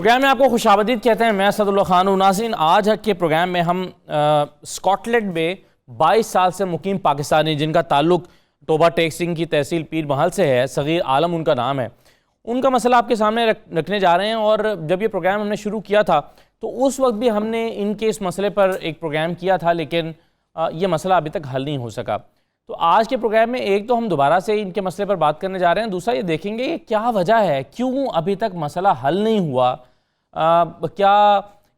Programme में आपको खुशामदीद कहते हैं। मैं असदुल्लाह खान हूं। नाज़रीन, आज के प्रोग्राम में हम स्कॉटलैंड में 22 साल से मुकीम पाकिस्तानी जिनका ताल्लुक तोबा टेक सिंह की तहसील पीर महल से है, सगीर आलम उनका नाम है, उनका मसला आपके सामने रखने जा रहे हैं। और जब ये प्रोग्राम हमने शुरू किया था तो उस वक्त भी हमने इनके इस मसले पर एक प्रोग्राम किया था, लेकिन ये मसला अभी तक हल नहीं हो सका। तो आज के प्रोग्राम में एक तो हम दोबारा से इनके मसले पर बात करने जा रहे हैं, दूसरा ये देखेंगे कि क्या वजह है, क्यों अभी तक मसला हल नहीं हुआ। क्या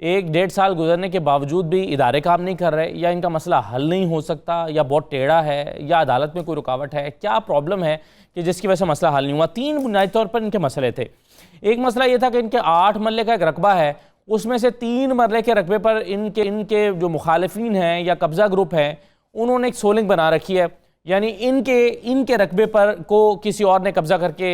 1-1.5 साल गुजरने के बावजूद भी इदारे काम नहीं कर रहे, या इनका मसला हल नहीं हो सकता, या बहुत टेढ़ा है, या अदालत में कोई रुकावट है, क्या प्रॉब्लम है कि जिसकी वजह से मसला हल नहीं हुआ। 3 बुनियादी तौर पर इनके मसले थे। एक मसला ये था कि इनके 8 मरले का एक रकबा है, उसमें से 3 मरले के रकबे पर इनके जो मुखालिफिन हैं या कब्ज़ा ग्रुप हैं उन्होंने एक सोलिंग बना रखी है, यानी इनके रकबे पर को किसी और ने कब्ज़ा करके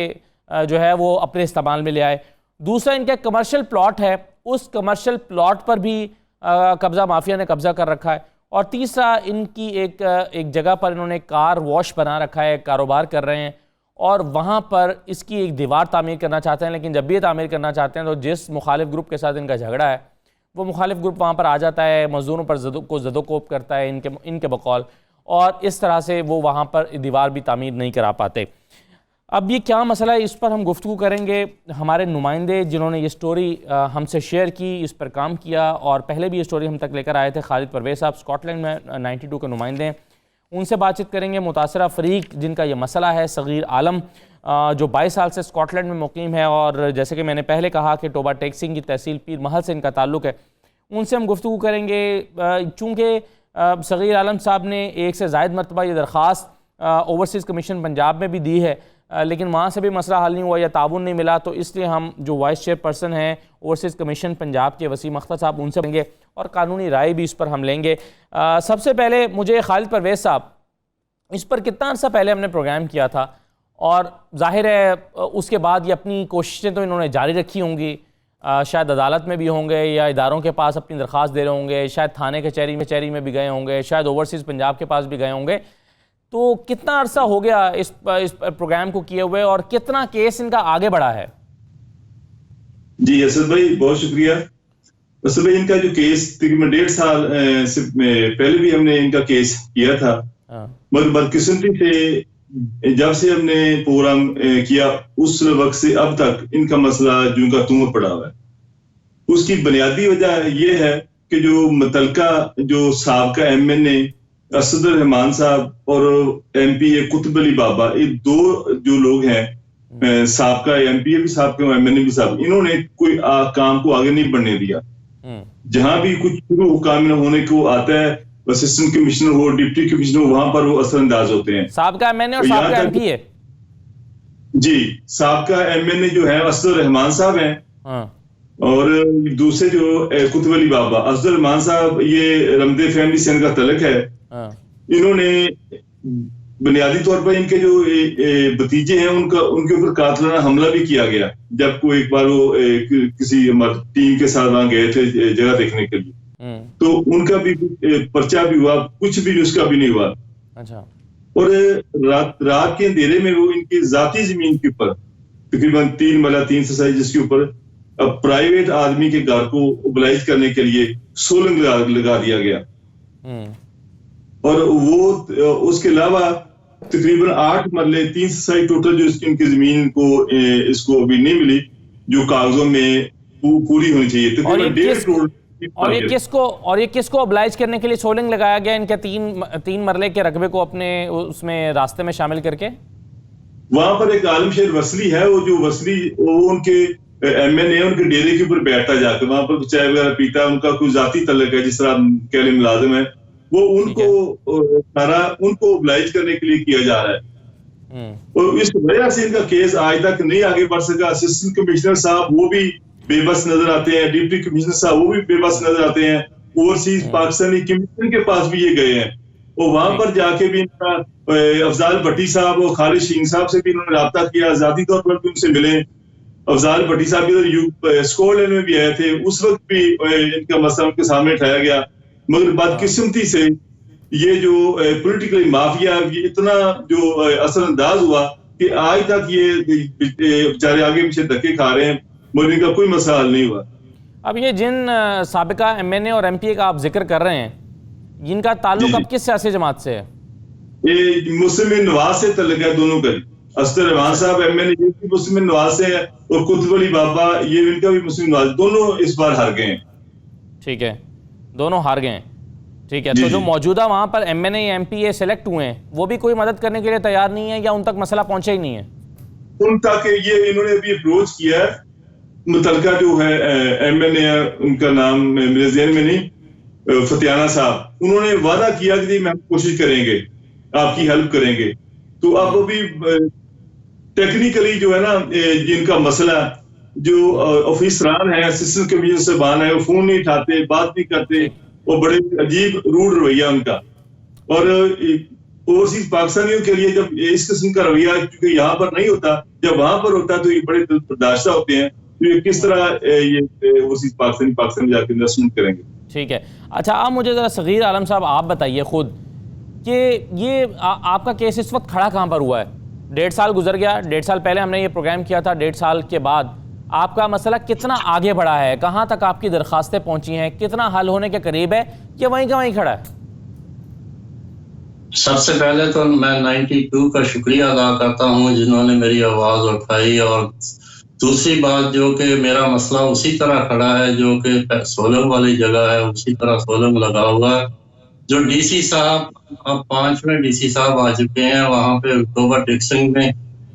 जो है वो अपने इस्तेमाल में ले आए। दूसरा, इनका कमर्शियल प्लॉट है, उस कमर्शियल प्लॉट पर भी कब्ज़ा माफिया ने कब्ज़ा कर रखा है। और तीसरा, इनकी एक जगह पर इन्होंने कार वॉश बना रखा है, कारोबार कर रहे हैं, और वहाँ पर इसकी एक दीवार तामीर करना चाहते हैं। लेकिन जब भी ये तामीर करना चाहते हैं तो जिस मुखालिफ ग्रुप के साथ इनका झगड़ा है वो मुखालिफ ग्रुप वहाँ पर आ जाता है, मज़दूरों पर ज़दोकोप करता है इनके बकौल, और इस तरह से वो वहाँ पर दीवार भी तामीर नहीं करा पाते। अब ये क्या मसला है, इस पर हम गुफ्तगू करेंगे। हमारे नुमाइंदे जिन्होंने ये स्टोरी हमसे शेयर की, इस पर काम किया, और पहले भी ये स्टोरी हम तक लेकर आए थे, खालिद परवेज़ साहब स्कॉटलैंड में 92 के नुमाइंदे हैं, उनसे बातचीत करेंगे। मुतासरा फ़रीक जिनका ये मसला है, सगीर आलम जो 22 साल से स्कॉटलैंड में मुकीम है, और जैसे कि मैंने पहले कहा कि तोबा टेक सिंह की तहसील पीर महल से इनका ताल्लुक़ है, उनसे हम गुफ्तगू करेंगे। चूँकि सगीर आलम साहब ने 1 से ज़ायद मरतबा ये दरख्वास्त ओवरसीज़ कमीशन पंजाब में भी दी है, लेकिन वहाँ से भी मसला हल नहीं हुआ या ताउन नहीं मिला। तो इसलिए हम जो वाइस चेयरपर्सन हैं ओवरसीज़ कमीशन पंजाब के वसीम अख्तर साहब, उनसे लेंगे और कानूनी राय भी इस पर हम लेंगे। सबसे पहले मुझे खालिद परवेज़ साहब, इस पर कितना अर्सा पहले हमने प्रोग्राम किया था, और जाहिर है उसके बाद ये अपनी कोशिशें तो इन्होंने जारी रखी होंगी, शायद अदालत में भी होंगे या इदारों के पास अपनी दरख्वास्त दे रहे होंगे, शायद थाने कचहरी में भी गए होंगे, शायद ओवरसीज़ पंजाब के पास भी गए होंगे। तो कितना अरसा हो गया इस प्रोग्राम को किए हुए, और कितना केस इनका आगे बढ़ा है? जी असद भाई, बहुत शुक्रिया। असद भाई, इनका जो केस तकरीबन 1.5 साल से पहले भी हमने इनका केस किया था, मगर बदकिस्मती से जब से हमने प्रोग्राम किया उस वक्त से अब तक इनका मसला जूं का त्यों पड़ा हुआ है। उसकी बुनियादी वजह यह है कि जो मुतलका जो साबका MNA असदुर रहमान साहब और MP कुतुब अली बाबा, ये 2 जो लोग हैं, साबका MP भी साहब, MNA भी साहब, इन्होंने कोई काम को आगे नहीं बढ़ने दिया। जहां भी कुछ शुरू काम होने को आता है, असिस्टेंट कमिश्नर हो, डिप्टी कमिश्नर हो, वहां पर वो असरअंदाज होते हैं। साबका MNA और साबका MP है? जी, साबका MNA जो है असदुर रहमान साहब हैं, और दूसरे जो कुतुब अली बाबा, असदुर रहमान साहब ये रमदे फैमिली से इनका तलक है। इन्होंने बुनियादी तौर पर इनके जो भतीजे हैं उनके ऊपर कातलाना हमला भी किया गया, जब को एक बार वो किसी टीम के साथ वहां गए थे जगह देखने के लिए, तो उनका भी पर्चा भी हुआ, कुछ भी उसका भी नहीं हुआ। अच्छा। और रात के अंधेरे में वो इनकी जाती जमीन के ऊपर तकरीबन 3 मरला 3 सोसाइटी, जिसके ऊपर प्राइवेट आदमी के घर को ओबलाइज करने के लिए सोलंग लगा दिया गया, और वो उसके अलावा तकरीबन 8 मरले 3 सोसाइटी टोटल जो इनकी जमीन को इसको अभी नहीं मिली, जो कागजों में पूरी होनी चाहिए। तकरीबन 1.5 करोड़। और ये किसको ऑब्लाइज करने के लिए सोलिंग लगाया गया इनके 3 मरले के रकबे को अपने उसमें रास्ते में शामिल करके? वहां पर एक आलम शेर वसली है, वो जो वसली वो उनके MNA उनके डेरे के ऊपर बैठता जाकर वहां पर चाय वगैरह पीता, उनका कोई जाती तल्लक है, जिस तरह कह ले मुलाजिम है, वो उनको ऑब्लाइज करने के लिए किया जा रहा है। और इस वजह से इनका केस आज तक नहीं आगे बढ़ सका। असिस्टेंट कमिश्नर साहब वो भी बेबस नजर आते हैं, डिप्टी कमिश्नर साहब वो भी बेबस नजर आते हैं, ओवरसीज पाकिस्तानी कमीशन के पास भी ये गए हैं, और वहां पर जाके भी इनका अफजाल भट्टी साहब और खालिद शीन साहब से भी इन्होंने रब्ता किया, जाती तौर पर भी उनसे मिले। अफजाल भट्टी साहब इधर स्कॉटलैंड में भी आए थे, उस वक्त भी इनका मसला उनके सामने उठाया गया, मगर बदकिस्मती से ये जो पॉलिटिकल माफिया ये इतना जो असरअंदाज हुआ कि आज तक ये बेचारे आगे पीछे धक्के खा रहे हैं। मगर इनका कोई मसला हल नहीं हुआ। अब ये जिन साबिका MNA और MPA का आप जिक्र कर रहे हैं, इनका ताल्लुक अब किस सियासी जमात से है? ये मुस्लिम नवाज से तल्लुक है दोनों का। अस्तर रहमान साहब MNA ये भी मुस्लिम नवाज से है, और कुतुब अली बाबा ये इनका भी मुस्लिम नवाज, दोनों इस बार हार गए हैं। ठीक है, दोनों हार गए हैं। ठीक है, तो जो मौजूदा वहां पर MNA MPA सेलेक्ट हुए हैं, वो भी कोई मदद करने के लिए तैयार नहीं है, या उन तक मसला पहुंचा ही नहीं है? उन तक ये इन्होंने अभी अप्रोच किया है, मुतलका जो है MNA, उनका नाम मेरे ज़हन में नहीं, फतियाना साहब, उन्होंने वादा किया कि हम कोशिश करेंगे, आपकी हेल्प करेंगे। तो अब अभी टेक्निकली जो है ना, जिनका मसला, जो ऑफिसरान है, असिस्टेंट कमिश्नर साहबान है, वो फोन नहीं उठाते, बात नहीं करते, वो बड़े अजीब रूड रवैया उनका। और ओवरसीज पाकिस्तानियों के लिए जब इस किस्म का रवैया क्योंकि यहाँ पर नहीं होता, जब वहां पर होता तो ये बड़े बर्दाश्ता होते हैं, तो ये किस तरह ये ओवरसीज पाकिस्तान जाकर इन्वेस्टमेंट करेंगे। ठीक है, अच्छा आप मुझे ज़रा सगीर आलम साहब आप बताइए खुद कि ये आपका केस इस वक्त खड़ा कहाँ पर हुआ है? 1.5 साल गुजर गया, 1.5 साल पहले हमने ये प्रोग्राम किया था, 1.5 साल के बाद आपका मसला कितना आगे बढ़ा है? कहाँ तक आपकी दरखास्तें पहुंची हैं? कितना हल होने के करीब है कि वहीं का वहीं खड़ा है? सबसे पहले तो मैं 92 का शुक्रिया अदा करता हूँ जिन्होंने मेरी आवाज़ उठाई, और दूसरी बात जो कि मेरा मसला उसी तरह खड़ा है जो कि सोलंग वाली जगह है, उसी तरह सोलंग लगा हुआ है। जो DC साहब, अब 5वें DC साहब आ चुके हैं वहाँ पे अक्टूबर टेक्सिंग में,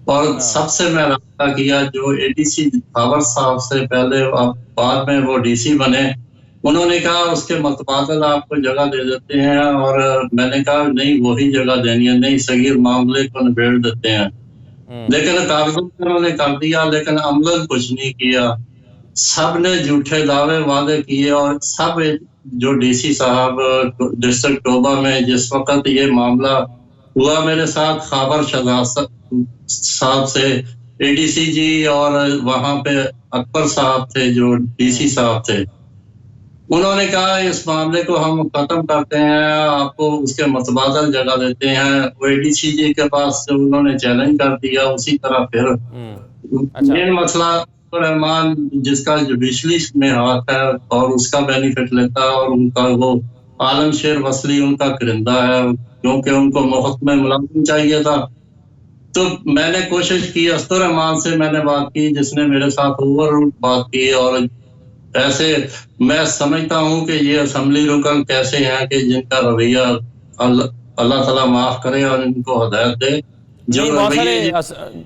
और सबसे मैं रब्ता किया जो ADC खावर साहब से पहले, अब बाद में वो DC बने, उन्होंने कहा उसके मुतबादल आपको जगह दे देते हैं, और मैंने कहा नहीं वही जगह देनी है, नहीं सगीर मामले को निबेड़ देते हैं। लेकिन कागजों में उन्होंने कर दिया, लेकिन अमलन कुछ नहीं किया। सब ने झूठे दावे वादे किए, और सब जो DC साहब डिस्ट्रिक्ट टोबा में जिस वक्त ये मामला हुआ मेरे साथ, खाबर शहजाद साहब से ADC जी, और वहां पे अकबर साहब थे जो DC साहब थे, उन्होंने कहा इस मामले को हम खत्म करते हैं, आपको उसके मुतबादल जगह देते हैं। वो ADC जी के पास उन्होंने चैलेंज कर दिया, उसी तरह फिर मेन मसला रहमान जिसका जुडिशली में हाथ है और उसका बेनिफिट लेता है, और उनका वो आलम शेर वसली उनका करिंदा है, क्योंकि उनको मुफ्त में मुलाजिम चाहिए था। तो मैंने कोशिश की, अस्तर रहमान से मैंने बात की जिसने मेरे साथ ओवर बात की, और ऐसे मैं समझता हूं कि ये असेंबली रुकन कैसे हैं कि जिनका रवैया अल्लाह ताला माफ करे और इनको हदायत दे। जो बहुत सारे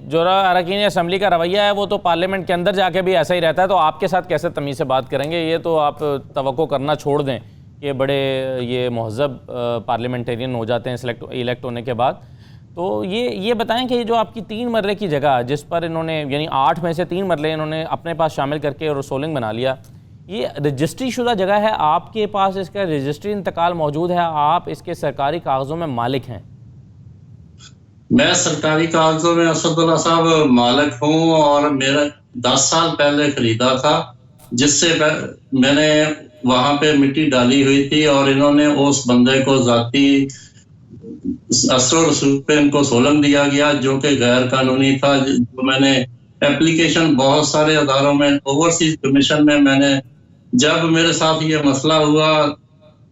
जो अरकान असेंबली का रवैया है वो तो पार्लियामेंट के अंदर जाके भी ऐसा ही रहता है, तो आपके साथ कैसे तमीज़ से बात करेंगे? ये तो आप तवक्को करना छोड़ दें कि बड़े ये महज़ब पार्लियामेंटेरियन हो जाते हैं इलेक्ट होने के बाद। तो ये बताएं कि जो आपकी 3 मरले की जगह जिस पर इन्होंने, यानी 8 में से 3 मरले इन्होंने अपने पास शामिल करके और सोलिंग बना लिया, ये रजिस्ट्री शुदा जगह है, आपके पास इसका रजिस्ट्री इंतकाल मौजूद है, आप इसके सरकारी कागज़ों में मालिक हैं? मैं सरकारी कागजों में असदुल्ला साहब मालिक हूँ, और मेरा 10 साल पहले खरीदा था, जिससे मैंने वहां पे मिट्टी डाली हुई थी, और इन्होंने उस बंदे को जाती असर रसूल पे इनको सोलंग दिया गया जो कि गैर कानूनी था। जो मैंने एप्लीकेशन बहुत सारे अदारों में, ओवरसीज कमीशन में मैंने, जब मेरे साथ ये मसला हुआ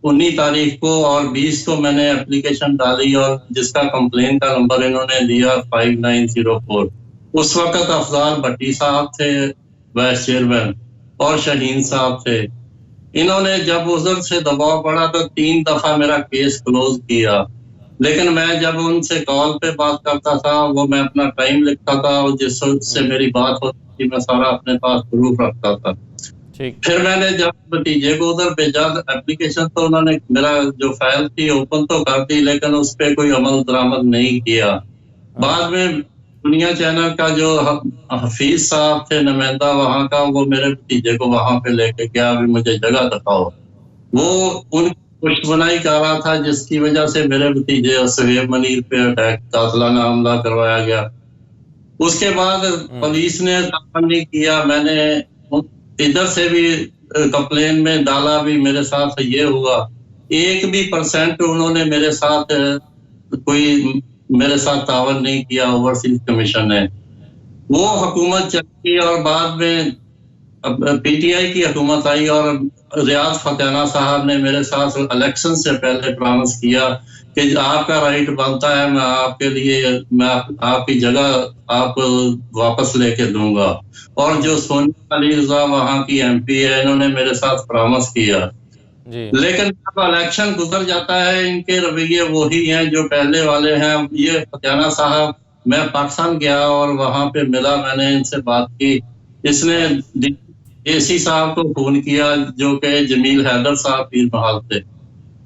19 तारीख को और 20 को मैंने एप्लीकेशन डाली, और जिसका कंप्लेन का नंबर इन्होंने दिया 5904। उस वक्त अफजाल भट्टी साहब थे वाइस चेयरमैन, और शहीन साहब थे। इन्होंने जब उधर से दबाव पड़ा तो 3 दफा मेरा केस क्लोज किया, लेकिन मैं जब उनसे कॉल पे बात करता था, वो मैं अपना टाइम लिखता था, और जिससे मेरी बात होती थी मैं सारा अपने पास प्रूफ रखता था। फिर मैंने जब भतीजे को उधर भेजा एप्लीकेशन, तो उन्होंने मेरा जो फाइल थी ओपन तो कर दी, लेकिन उस पर कोई अमल दरामद नहीं किया। बाद में दुनिया चैनल का जो हफीज साहब थे नुमाइंदा वहां का, वो मेरे भतीजे को वहां पे लेके गया, अभी मुझे जगह दिखाओ। वो उन पुष्टबनाई कर रहा था, जिसकी वजह से मेरे भतीजे सुहेब मनीर पे अटैक कातलाना हमला करवाया गया। उसके बाद पुलिस ने नहीं किया, मैंने इधर से भी कंप्लेन में डाला, भी मेरे साथ ये हुआ। 1% उन्होंने मेरे साथ कोई मेरे साथ तावन नहीं किया ओवरसीज कमीशन ने। वो हुकूमत चली, और बाद में पीटीआई की हुकूमत आई और रियाज फतेहाना साहब ने मेरे साथ इलेक्शन से पहले प्रॉमिस किया कि आपका राइट बनता है, मैं आपके लिए आपकी जगह आप वापस लेके दूंगा। और जो सोनिया अली रजा वहाँ की एमपी है, इन्होंने मेरे साथ प्रॉमिस किया जी। लेकिन जब इलेक्शन गुजर जाता है इनके रवैये वही हैं जो पहले वाले हैं। ये फतेहाना साहब, मैं पाकिस्तान गया और वहां पे मिला, मैंने इनसे बात की। इसने एसी साहब को फोन किया जो कि जमील हैदर साहब पीर महल थे।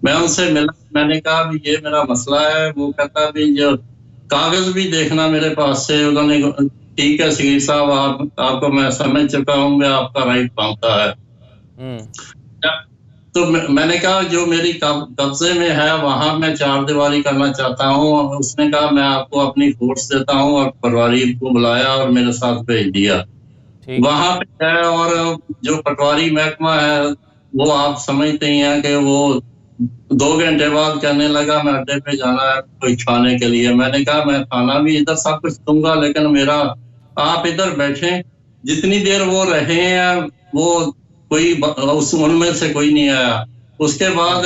मैं उनसे मिला, मैंने कहा भी ये मेरा मसला है। वो कहता भी जो कागज भी देखना मेरे पास से। उन्होंने ठीक है सगीर साहब, आपको मैं समझ चुका हूँ, मैं आपका राइट मांगता है। तो मैंने कहा जो मेरी कब्जे में है वहां मैं 4 दीवारी करना चाहता हूँ। उसने कहा मैं आपको अपनी फोर्स देता हूँ, और पटवारी को बुलाया और मेरे साथ भेज दिया वहां पे है। और जो पटवारी महकमा है वो आप समझते ही हैं कि वो 2 घंटे बाद कहने लगा मैं अड्डे पे जाना है कोई खाने के लिए। मैंने कहा मैं खाना भी इधर सब कुछ दूंगा, लेकिन मेरा आप इधर बैठे। जितनी देर वो रहे हैं वो कोई उनमें से कोई नहीं आया। उसके बाद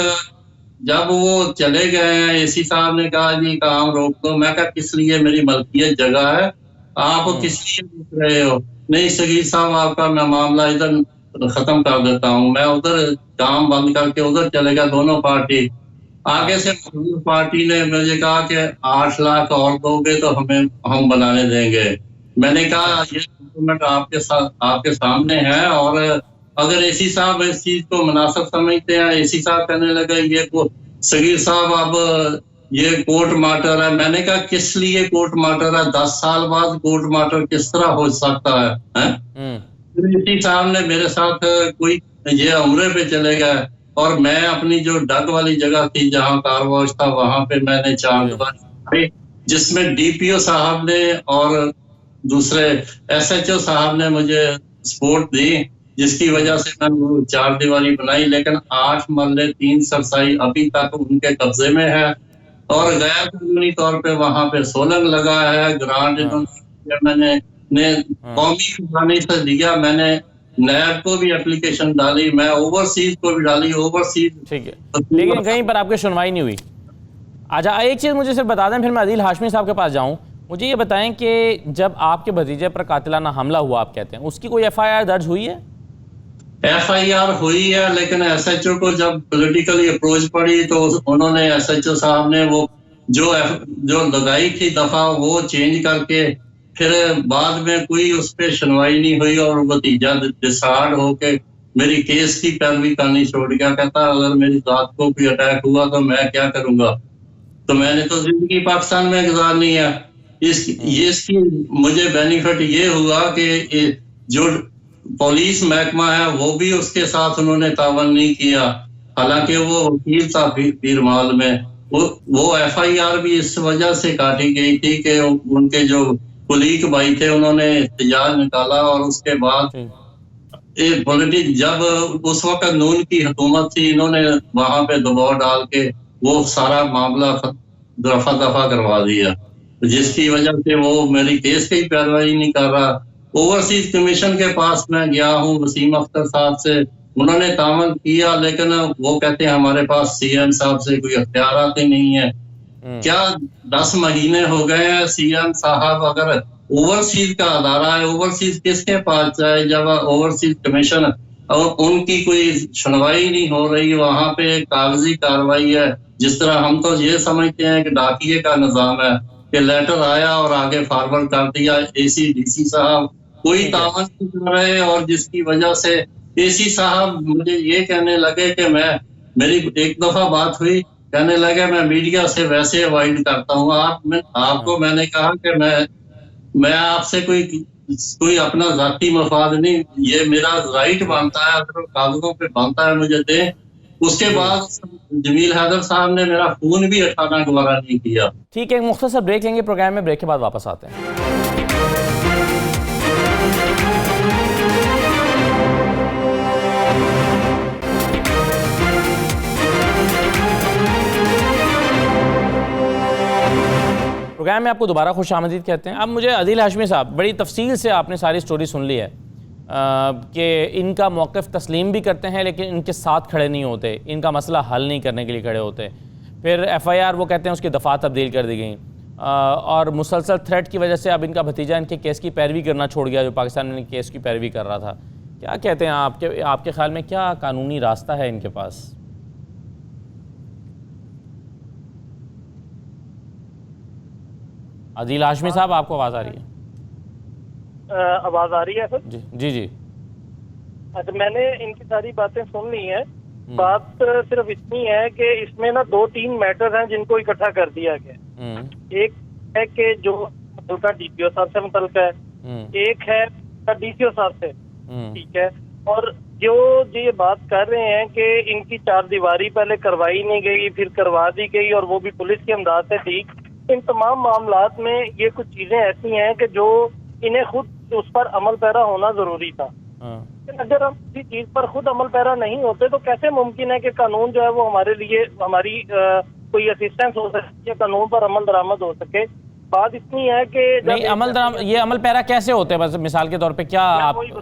जब वो चले गए हैं, एसी साहब ने कहा जी काम रोक दो। मैं कहा किस लिए, मेरी मलकियत जगह है, आप किस लिए रोक रहे हो? नहीं सगीर साहब, आपका मैं मामला इधर खत्म कर देता हूँ। मैं उधर काम बंद करके उधर चले गया। दोनों पार्टी आगे से पार्टी ने मुझे कहा कि 8 लाख और दोगे तो हम बनाने देंगे। मैंने कहा ये डॉक्यूमेंट आपके सामने है, और अगर एसी साहब इस चीज को मुनासिब समझते हैं। एसी साहब कहने लगे ये सगीर साहब अब ये कोर्ट मार्टर है। मैंने कहा किस लिए कोर्ट मार्टर है? 10 साल बाद कोर्ट मार्टर किस तरह हो सकता है? एसी साहब ने मेरे साथ कोई ये उम्रे पे चले गए, और मैं अपनी जो डग वाली जगह थी जहाँ कार वॉश था वहां पे मैंने 4 दीवारी, जिसमें डीपीओ साहब ने और दूसरे एसएचओ साहब ने मुझे सपोर्ट दी, जिसकी वजह से मैंने 4 दीवारी बनाई। लेकिन 8 मरले 3 सरसाई अभी तक उनके कब्जे में है, और गैर कानूनी तौर पे वहां पे सोलंग लगा है। ग्रांट मैंने कौमी खजाने से दिया, मैंने नैब को भी एप्लीकेशन डाली, मैं ओवरसीज को भी डाली। ओवरसीज ठीक है, लेकिन कहीं पर आपकी सुनवाई नहीं हुई। अच्छा, एक चीज़ मुझे सिर्फ बता दें, फिर मैं आदिल हाशमी साहब के पास जाऊं। मुझे ये बताएं कि जब आपके भतीजे पर कातिलाना हमला हुआ, आप कहते हैं, उसकी कोई एफआईआर दर्ज हुई है? एफआईआर हुई है, लेकिन एसएचओ को जब पॉलिटिकली अप्रोच पड़ी तो उन्होंने एसएचओ साहब ने वो जो लगाई थी दफा वो चेंज करके, फिर बाद में कोई उस पर सुनवाई नहीं हुई, और भतीजा डिसार्ड होके मेरी केस की पैरवी करनी छोड़ गया। कहता अगर मेरी जात को कोई अटैक हुआ तो मैं क्या करूंगा? तो मैंने तो जिंदगी पाकिस्तान में गुजारनी है। इसकी मुझे बेनिफिट ये हुआ कि जो पुलिस महकमा है वो भी उसके साथ उन्होंने तावन नहीं किया, हालांकि वो वकील था पीर महल में। वो एफआईआर भी इस वजह से काटी गई थी कि उनके जो कुलीग भाई थे उन्होंने इhtजाज निकाला, और उसके बाद जब उस वक्त नून की हुकूमत थी, इन्होंने वहां पे दबाव डाल के वो सारा मामला दफा दफा करवा दिया, जिसकी वजह से वो मेरी केस की कार्रवाई नहीं कर रहा। ओवरसीज कमीशन के पास मैं गया हूँ वसीम अख्तर साहब से, उन्होंने तामन किया, लेकिन वो कहते हैं हमारे पास सीएम साहब से कोई अख्तियारात ही नहीं है। क्या 10 महीने हो गए हैं सीएम साहब, अगर ओवरसीज का अदारा है, ओवरसीज किसके पास जाए जब ओवरसीज कमीशन और उनकी कोई सुनवाई नहीं हो रही? वहां पे कागजी कार्रवाई है, जिस तरह हम तो ये समझते हैं कि डाकिए का निजाम है कि लेटर आया और आगे फॉरवर्ड कर दिया। एसी डीसी साहब कोई तावन नहीं कर रहे, और जिसकी वजह से एसी साहब मुझे ये कहने लगे कि मेरी एक दफा बात हुई, कहने लगे मैं मीडिया से वैसे अवॉइड करता हूँ। आपको मैंने कहा कि मैं आपसे कोई अपना जाती मफाद नहीं, ये मेरा राइट बनता है, अगर कागजों पे बनता है मुझे दे। उसके बाद जमील हैदर साहब ने मेरा फोन भी उठाना गवारा नहीं किया। ठीक है, एक मुख्तसर ब्रेक लेंगे प्रोग्राम में, ब्रेक के बाद वापस आते हैं। प्रोग्राम में आपको दोबारा खुश आमदीद कहते हैं। अब मुझे आदिल हाशमी साहब, बड़ी तफसील से आपने सारी स्टोरी सुन ली है, कि इनका मौक़िफ़ तस्लीम भी करते हैं लेकिन इनके साथ खड़े नहीं होते, इनका मसला हल नहीं करने के लिए खड़े होते। फिर FIR वो कहते हैं उसकी दफ़ा तब्दील कर दी गई, और मुसलसल थ्रेट की वजह से अब इनका भतीजा इनके केस की पैरवी करना छोड़ गया, जो पाकिस्तान में केस की पैरवी कर रहा था। क्या कहते हैं आपके ख्याल में क्या कानूनी रास्ता है इनके पास? आदिल हाशमी साहब, आपको आवाज़ आ रही है? आवाज आ रही है सर? जी जी जी। अच्छा, मैंने इनकी सारी बातें सुन ली हैं। बात सिर्फ इतनी है कि इसमें ना 2-3 मैटर हैं जिनको इकट्ठा कर दिया गया। एक है कि जो मुतलका DPO साहब से मुतलका है, एक है DCO साहब से, ठीक है। और जो ये बात कर रहे हैं कि इनकी 4 दीवारी पहले करवाई नहीं गई, फिर करवा दी गई और वो भी पुलिस की इमदाद से थी, इन तमाम मामलात में ये कुछ चीजें ऐसी हैं कि जो इन्हें खुद उस पर अमल पैरा होना जरूरी था। अगर हम किसी चीज पर खुद अमल पैरा नहीं होते तो कैसे मुमकिन है कि कानून जो है वो हमारे लिए हमारी कोई असिस्टेंस हो सके या कानून पर अमल दरामद हो सके। बात इतनी है कि नहीं, ये अमल पैरा कैसे होते हैं? बस मिसाल के तौर पे क्या आप? मैं वही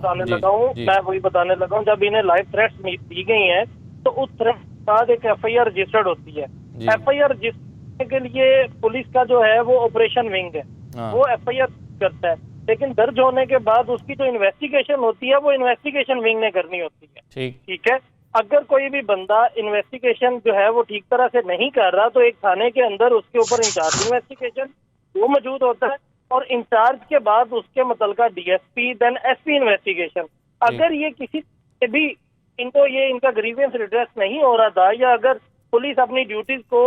बताने लगा हूँ। जब इन्हें लाइफ थ्रेट्स दी गई हैं तो उस थ्रेट के बाद एक FIR रजिस्टर्ड होती है। FIR रजिस्टर के लिए पुलिस का जो है वो ऑपरेशन विंग है, वो FIR करता है, लेकिन दर्ज होने के बाद उसकी जो इन्वेस्टिगेशन होती है वो इन्वेस्टिगेशन विंग ने करनी होती है। ठीक है। अगर कोई भी बंदा इन्वेस्टिगेशन जो है वो ठीक तरह से नहीं कर रहा तो एक थाने के अंदर उसके ऊपर इंचार्ज इन्वेस्टिगेशन वो मौजूद होता है, और इंचार्ज के बाद उसके मुतलका DSP देन SP इन्वेस्टिगेशन। अगर ये किसी से भी इनको ये इनका ग्रीवेंस रिड्रेस नहीं हो रहा था, या अगर पुलिस अपनी ड्यूटीज को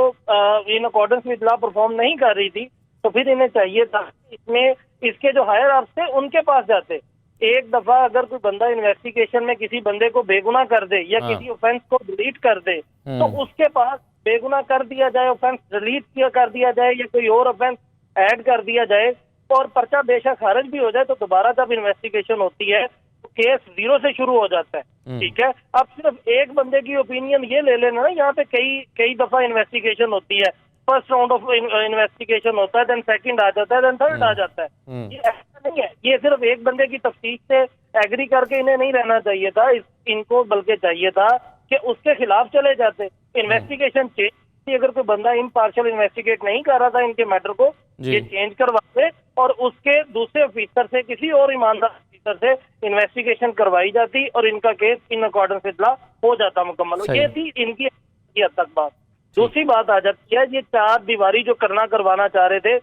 in accordance with law perform नहीं कर रही थी, तो फिर इन्हें चाहिए था इसमें इसके जो हायर अप्स थे उनके पास जाते। एक दफा अगर कोई बंदा इन्वेस्टिगेशन में किसी बंदे को बेगुनाह कर दे या किसी ऑफेंस को डिलीट कर दे, तो उसके पास बेगुनाह कर दिया जाए, ऑफेंस डिलीट कर दिया जाए या कोई और ऑफेंस ऐड कर दिया जाए, और पर्चा बेशक खारिज भी हो जाए, तो दोबारा जब इन्वेस्टिगेशन होती है तो केस 0 से शुरू हो जाता है। ठीक है। अब सिर्फ एक बंदे की ओपिनियन ये ले लेना ना, यहाँ पे कई दफा इन्वेस्टिगेशन होती है। फर्स्ट राउंड ऑफ इन्वेस्टिगेशन होता है, देन सेकंड आ जाता है, देन थर्ड आ जाता है। ये ऐसा नहीं है। ये सिर्फ एक बंदे की तफ्तीश से एग्री करके इन्हें नहीं रहना चाहिए था, इनको बल्कि चाहिए था कि उसके खिलाफ चले जाते, इन्वेस्टिगेशन चेंज। अगर कोई बंदा इम्पार्शियल इन्वेस्टिगेट नहीं कर रहा था इनके मैटर को, ये चेंज करवाते और उसके दूसरे ऑफिसर से, किसी और ईमानदार ऑफिसर से इन्वेस्टिगेशन करवाई जाती और इनका case in accordance with law हो जाता मुकम्मल। ये थी इनकी हद तक बात। दूसरी बात आ जाती है, ये 4 दीवारी जो करवाना चाह रहे थे,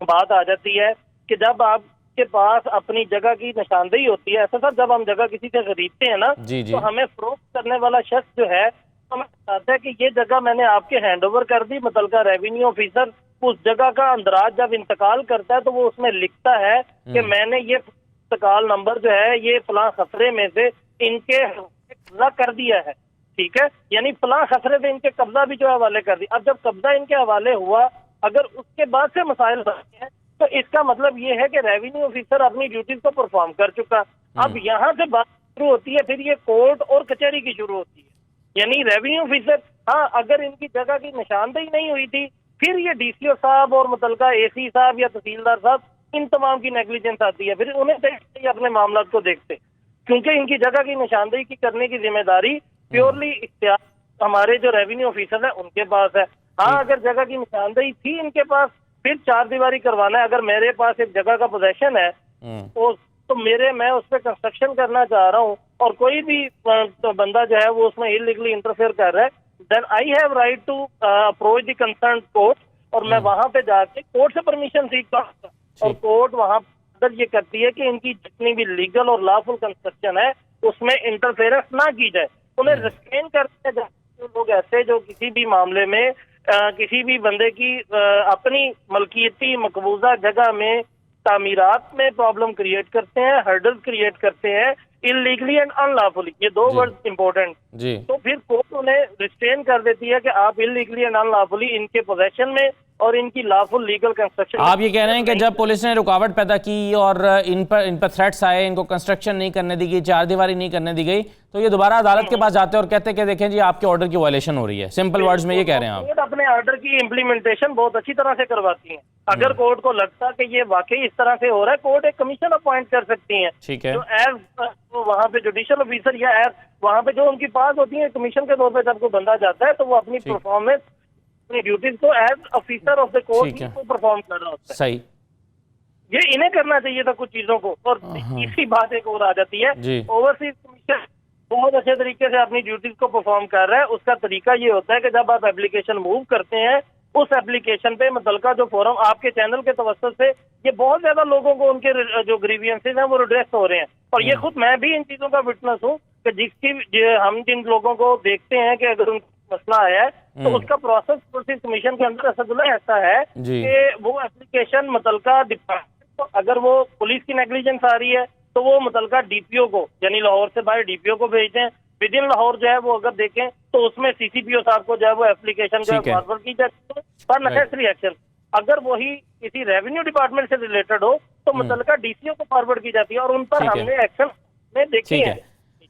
बात आ जाती है कि जब आपके पास अपनी जगह की निशानदेही होती है, ऐसा सर जब हम जगह किसी से खरीदते हैं ना, तो हमें फरोख्त करने वाला शख्स जो है हमें बताता है कि ये जगह मैंने आपके हैंडओवर कर दी, मुतलका रेवेन्यू ऑफिसर उस जगह का अंदराज जब इंतकाल करता है तो वो उसमें लिखता है कि मैंने ये इंतकाल नंबर जो है ये फलां खसरे में से इनके कब्जा कर दिया है। ठीक है। यानी फलां खसरे से इनके कब्जा भी जो हवाले कर दी। अब जब कब्जा इनके हवाले हुआ, अगर उसके बाद से मसाइल बनते हैं तो इसका मतलब ये है कि रेवेन्यू ऑफिसर अपनी ड्यूटीज को परफॉर्म कर चुका। अब यहाँ से बात शुरू होती है, फिर ये कोर्ट और कचहरी की शुरू होती है। यानी रेवेन्यू ऑफिसर, हाँ, अगर इनकी जगह की निशानदेही नहीं हुई थी, फिर ये DCO साहब और मुतलका AC साहब या तहसीलदार साहब, इन तमाम की नेग्लिजेंस आती है। फिर उन्हें चाहिए अपने मामला को देखते, क्योंकि इनकी जगह की निशानदेही की करने की जिम्मेदारी प्योरली इख्तियार हमारे जो रेवेन्यू ऑफिसर है उनके पास है। हाँ, अगर जगह की निशानदेही थी इनके पास, फिर 4 दीवारी करवाना है। अगर मेरे पास एक जगह का पोजेशन है तो मैं उस पर कंस्ट्रक्शन करना चाह रहा हूँ और कोई भी तो बंदा जो है वो उसमें इलीगली इंटरफेयर कर रहा है, then I have right to approach the concern court, और मैं वहां पे जाके कोर्ट से परमिशन सीखता हूँ, और कोर्ट वहां पर ये करती है कि इनकी जितनी भी लीगल और लॉफुल कंस्ट्रक्शन है उसमें इंटरफेरेंस ना की जाए, उन्हें रिस्ट्रेन करते जाए। लोग ऐसे जो किसी भी मामले में किसी भी बंदे की अपनी मलकियती मकबूजा जगह में तामीरात में प्रॉब्लम क्रिएट करते हैं, हर्डल्स क्रिएट करते हैं, इलीगली एंड अनलॉफुली, ये 2 वर्ड इंपॉर्टेंट। तो फिर कोर्ट उन्हें रिस्ट्रेन कर देती है कि आप इलीगली एंड अनलॉफुली इनके पोजेशन में और इनकी लॉफुल लीगल कंस्ट्रक्शन। आप ये कह रहे हैं कि जब पुलिस ने रुकावट पैदा की और इन पर थ्रेट्स आए, इनको कंस्ट्रक्शन नहीं करने दी गई, चारदीवारी नहीं करने दी गई, तो ये दोबारा अदालत के पास जाते हैं और कहते हैं कि देखें जी आपके ऑर्डर की वायलेशन हो रही है। सिंपल वर्ड्स में ये कह रहे हैं आप। कोर्ट अपने ऑर्डर की इम्प्लीमेंटेशन बहुत अच्छी तरह से करवाती है। अगर कोर्ट को लगता कि ये वाकई इस तरह से हो रहा है, कोर्ट एक कमीशन अपॉइंट कर सकती है, ठीक है, जो एज वहाँ पे जुडिशियल ऑफिसर या एज वहाँ पे जो उनकी पास होती है कमीशन के तौर पे जब कोई बंदा जाता है तो वो अपनी परफॉर्मेंस, अपनी ड्यूटीज को as officer of the court perform कर रहा होता है। सही, ये इन्हें करना चाहिए था कुछ चीजों को। और इसी बात एक और आ जाती है, ओवरसीज कमीशन बहुत अच्छे तरीके से अपनी ड्यूटीज को परफॉर्म कर रहा है। उसका तरीका ये होता है कि जब आप एप्लीकेशन मूव करते हैं, उस एप्लीकेशन पे मुतलका जो फोरम आपके चैनल के तवस्सुत से ये बहुत ज्यादा लोगों को उनके जो ग्रीवियंसेस हैं वो रिड्रेस हो रहे हैं। और ये खुद मैं भी इन चीजों का विटनेस हूँ कि हम जिन लोगों को देखते हैं कि अगर उनका मसला आया है तो उसका प्रोसेस पुलिस कमीशन के अंदर असदुल्ला ऐसा है कि वो एप्लीकेशन मुतलका डिपार्टमेंट, अगर वो पुलिस की नेग्लिजेंस आ रही है तो वो मुतलका डीपीओ को, यानी लाहौर से बाहर डीपीओ को भेजते हैं। विद इन लाहौर जो है वो अगर देखें तो उसमें सीसीपीओ साहब को जो है वो एप्लीकेशन जो है फॉरवर्ड की जाती है फॉर नेसेसरी एक्शन। अगर वही किसी रेवेन्यू डिपार्टमेंट से रिलेटेड हो तो मुतलका डीसीओ को फॉरवर्ड की जाती है और उन पर हमने एक्शन में देखी है।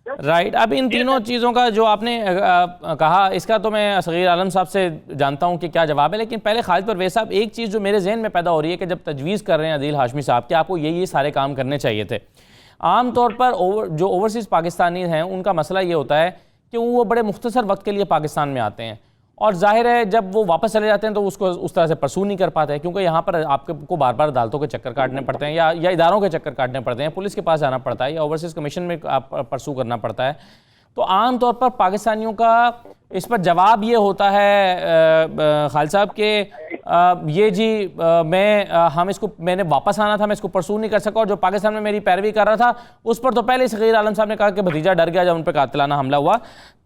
राइट, अब इन तीनों चीज़ों का जो आपने कहा, इसका तो मैं सगीर आलम साहब से जानता हूं कि क्या जवाब है, लेकिन पहले खालिद परवेज़ साहब, एक चीज़ जो मेरे जहन में पैदा हो रही है कि जब तजवीज़ कर रहे हैं अदील हाशमी साहब कि आपको ये सारे काम करने चाहिए थे, आम तौर पर जो ओवरसीज़ पाकिस्तानी हैं उनका मसला ये होता है कि वो बड़े मुख्तसर वक्त के लिए पाकिस्तान में आते हैं और जाहिर है जब वो वापस चले जाते हैं तो उसको उस तरह से परसू नहीं कर पाते हैं, क्योंकि यहाँ पर आपको बार बार अदालतों के चक्कर काटने पड़ते हैं या इदारों के चक्कर काटने पड़ते हैं, पुलिस के पास जाना पड़ता है या ओवरसीज़ कमीशन में परसू करना पड़ता है। तो आम तौर पर पाकिस्तानियों का इस पर जवाब ये होता है खालिद साहब कि ये जी मैंने वापस आना था, मैं इसको परसू नहीं कर सका, और जो पाकिस्तान में मेरी पैरवी कर रहा था उस पर तो पहले ही सगीर आलम साहब ने कहा कि भतीजा डर गया जब उन पर कातिलाना हमला हुआ।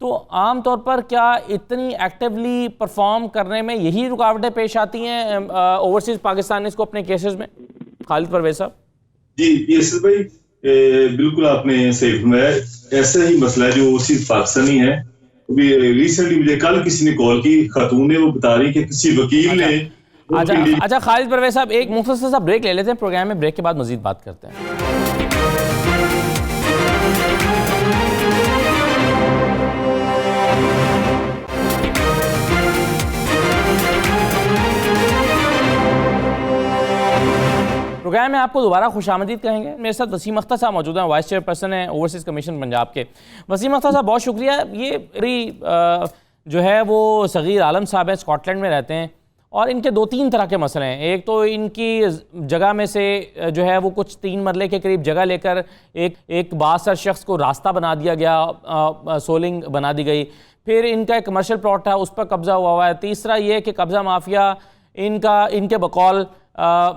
तो आम तौर पर क्या इतनी एक्टिवली परफॉर्म करने में यही रुकावटें पेश आती हैं ओवरसीज़ पाकिस्तानी को अपने केसेस में? खालिद परवेज़ साहब। जी यसर भाई, बिल्कुल आपने सही फरमाया। ऐसा ही मसला है जो ओवरसीज़ पाकिस्तानी है। अभी रिसेंटली मुझे कल किसी ने कॉल की, खातून ने, वो बता रही कि किसी वकील ने। अच्छा खालिद परवेज़ साहब, एक मुख्तसर सा ब्रेक ले लेते हैं प्रोग्राम में, ब्रेक के बाद मजीद बात करते हैं। प्रोग्राम में आपको दोबारा खुशामदीद कहेंगे। मेरे साथ वसीम अख्तर साहब मौजूद हैं, वाइस चेयरपर्सन हैं ओवरसीज़ कमीशन पंजाब के। वसीम अख्तर साहब बहुत शुक्रिया। ये जो है वो सगीर आलम साहब हैं, स्कॉटलैंड में रहते हैं और इनके 2-3 तरह के मसले हैं। एक तो इनकी जगह में से जो है वो कुछ 3 मरले के करीब जगह लेकर एक बासर शख्स को रास्ता बना दिया गया, सोलिंग बना दी गई। फिर इनका एक कमर्शियल प्लॉट था, उस पर कब्जा हुआ है। तीसरा ये कि कब्जा माफिया इनके बकौल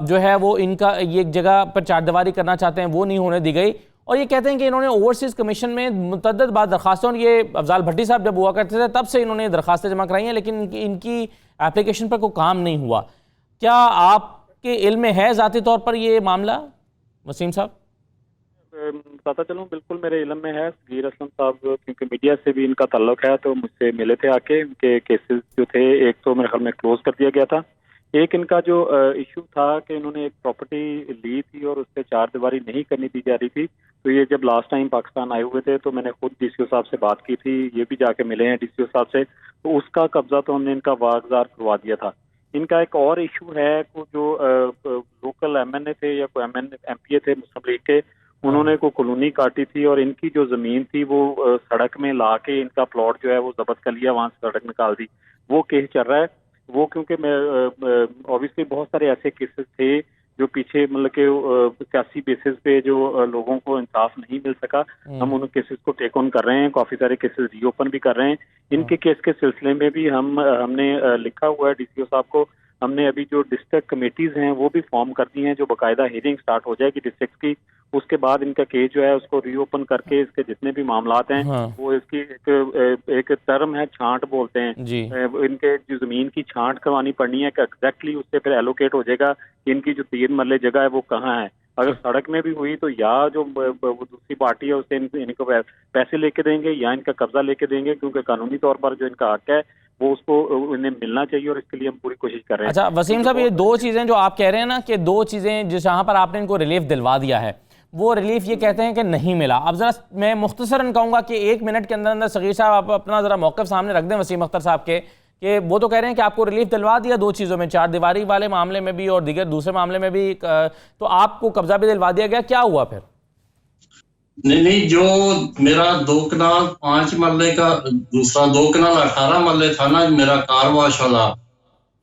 जो है वो इनका ये जगह पर चारदीवारी करना चाहते हैं, वो नहीं होने दी गई। और ये कहते हैं कि इन्होंने ओवरसीज़ कमीशन में मुतअद्दिद बार दरखास्तों, और ये अफजाल भट्टी साहब जब हुआ करते थे तब से इन्होंने दरखास्तें जमा कराई हैं, लेकिन इनकी एप्लीकेशन पर कोई काम नहीं हुआ। क्या आपके इल्म में है ज़ाती तौर पर ये मामला वसीम साहब? बताता चलूँ, बिल्कुल मेरे इल्म में है। सगीर असलम साहब क्योंकि मीडिया से भी इनका ताल्लुक है तो मुझसे मिले थे आके। इनके केसेस जो थे, एक तो मेरे ख्याल में क्लोज कर दिया गया था। एक इनका जो इशू था कि इन्होंने एक प्रॉपर्टी ली थी और उस पर चारदीवारी नहीं करनी दी जा रही थी। तो ये जब लास्ट टाइम पाकिस्तान आए हुए थे तो मैंने खुद डीसीओ साहब से बात की थी, ये भी जाके मिले हैं डीसीओ साहब से, तो उसका कब्जा तो हमने इनका वागजार करवा दिया था। इनका एक और इशू है को जो लोकल एमएनए थे या कोई एमपीए थे मुस्लिम लीग के, उन्होंने को कॉलोनी काटी थी और इनकी जो जमीन थी वो सड़क में ला के इनका प्लॉट जो है वो जब्त कर लिया, वहां से सड़क निकाल दी। वो केस चल रहा है। वो क्योंकि मैं ऑब्वियसली बहुत सारे ऐसे केसेस थे जो पीछे मतलब के सियासी बेसिस पे जो लोगों को इंसाफ नहीं मिल सका, हम उन केसेस को टेक ऑन कर रहे हैं। काफी सारे केसेस रीओपन भी कर रहे हैं। इनके केस के सिलसिले में भी हमने लिखा हुआ है डीसीओ साहब को। हमने अभी जो डिस्ट्रिक्ट कमेटीज हैं वो भी फॉर्म कर दी हैं, जो बाकायदा हियरिंग स्टार्ट हो जाएगी डिस्ट्रिक्ट की। उसके बाद इनका केस जो है उसको रीओपन करके इसके जितने भी मामलात हैं वो इसकी एक टर्म है, छांट बोलते हैं, इनके जो जमीन की छांट करवानी पड़नी है कि एग्जैक्टली उससे फिर एलोकेट हो जाएगा कि इनकी जो 3 मरले जगह है वो कहाँ है। अगर सड़क में भी हुई तो या जो वो दूसरी पार्टी है उससे इनको पैसे लेके देंगे या इनका कब्जा लेके देंगे, क्योंकि कानूनी तौर पर जो इनका हक है वो उसको उन्हें मिलना चाहिए और इसके लिए हम पूरी कोशिश कर रहे हैं। अच्छा वसीम साहब, ये दो चीज़ें जो आप कह रहे हैं ना कि दो चीज़ें जहाँ पर आपने इनको रिलीफ दिलवा दिया है, वो रिलीफ ये कहते हैं कि नहीं मिला। अब ज़रा मैं मुख्तसरन कहूँगा कि 1 मिनट के अंदर अंदर सगीर साहब आप अपना ज़रा मौक़िफ़ सामने रख दें वसीम अख्तर साहब के, कि वो तो कह रहे हैं कि आपको रिलीफ दिलवा दिया दो चीज़ों में, 4 दीवारी वाले मामले में भी और दीगर दूसरे मामले में भी, तो आपको कब्जा भी दिलवा दिया गया, क्या हुआ फिर? नहीं, जो मेरा 2 कनाल 5 मरले का, दूसरा 2 कनाल 18 मरले था ना मेरा कार वॉश वाला,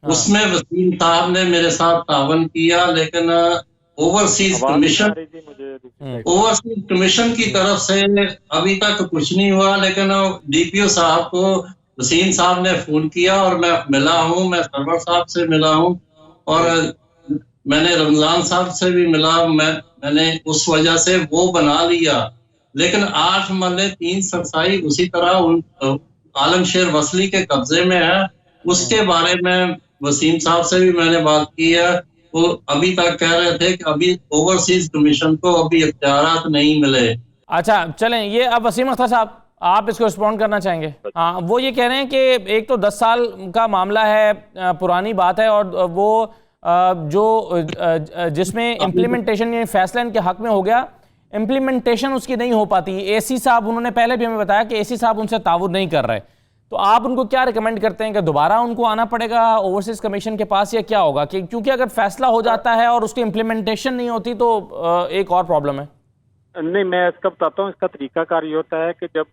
उसमें वसीम साहब ने मेरे साथ तावन किया, लेकिन ओवरसीज कमीशन की तरफ से अभी तक कुछ नहीं हुआ। लेकिन डीपीओ साहब को वसीम साहब ने फोन किया और मैं मिला हूँ, मैं सरवर साहब से मिला हूँ और मैंने रमजान साहब से भी मिला। मैंने उस वजह से वो बना लिया, लेकिन 8 मरले 3 सरसाई उसी तरह आलमशेर वसली के कब्जे में है। उसके बारे में वसीम साहब से भी मैंने बात की है, वो अभी तक कह रहे थे कि अभी ओवरसीज कमीशन को अभी इख्तियारात नहीं मिले। अच्छा चलें, ये अब वसीम अख्तर साहब आप इसको रिस्पॉन्ड करना चाहेंगे? हाँ, वो ये कह रहे हैं कि एक तो 10 साल का मामला है, पुरानी बात है, और वो जो जिसमें इम्प्लीमेंटेशन यानी फैसला इनके हक में हो गया, इम्प्लीमेंटेशन उसकी नहीं हो पाती। एसी साहब, उन्होंने पहले भी हमें बताया कि एसी साहब उनसे ताउन नहीं कर रहे, तो आप उनको क्या रिकमेंड करते हैं कि दोबारा उनको आना पड़ेगा ओवरसीज कमीशन के पास या क्या होगा? क्योंकि अगर फैसला हो जाता है और उसकी इम्प्लीमेंटेशन नहीं होती तो एक और प्रॉब्लम है। नहीं, मैं इसका बताता हूँ। इसका तरीकाकार ये होता है कि जब